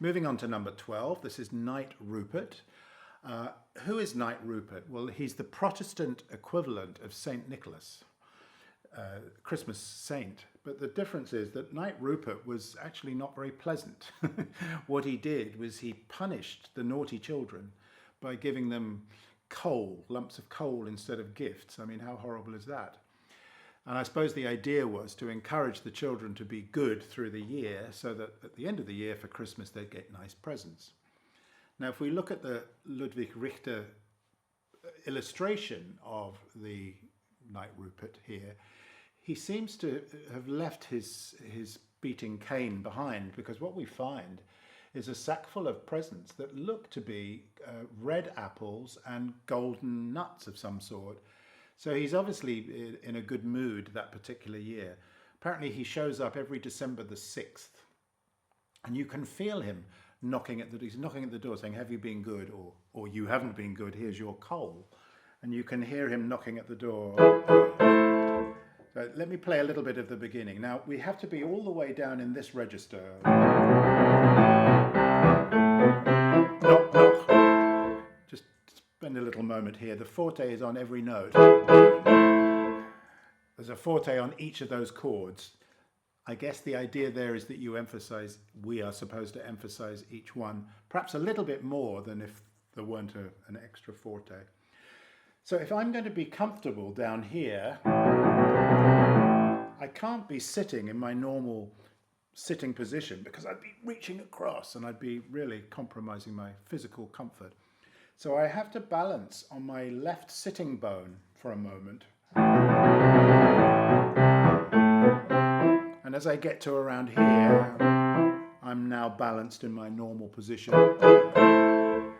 Moving on to number 12, this is Knight Rupert. Who is Knight Rupert? Well, he's the Protestant equivalent of Saint Nicholas, Christmas saint. But the difference is that Knight Rupert was actually not very pleasant. What he did was he punished the naughty children by giving them coal, lumps of coal instead of gifts. I mean, how horrible is that? And I suppose the idea was to encourage the children to be good through the year so that at the end of the year for Christmas they'd get nice presents. Now, if we look at the Ludwig Richter illustration of the Knight Rupert here, he seems to have left his beating cane behind, because what we find is a sack full of presents that look to be red apples and golden nuts of some sort. So he's obviously in a good mood that particular year. Apparently he shows up every December the 6th, and you can feel him knocking at the door saying, "Have you been good?" or "You haven't been good, here's your coal." And you can hear him knocking at the door. So let me play a little bit of the beginning. Now we have to be all the way down in this register. Knock, knock. Just spend a little moment here. The forte is on every note. There's a forte on each of those chords. I guess the idea there is that we are supposed to emphasize each one, perhaps a little bit more than if there weren't an extra forte. So if I'm going to be comfortable down here, I can't be sitting in my normal sitting position, because I'd be reaching across and I'd be really compromising my physical comfort. So I have to balance on my left sitting bone for a moment. And as I get to around here, I'm now balanced in my normal position.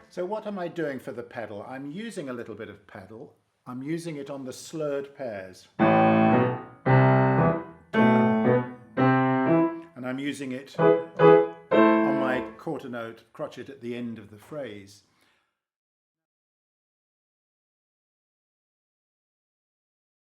So what am I doing for the pedal? I'm using a little bit of pedal. I'm using it on the slurred pairs. And I'm using it on my quarter note crotchet at the end of the phrase.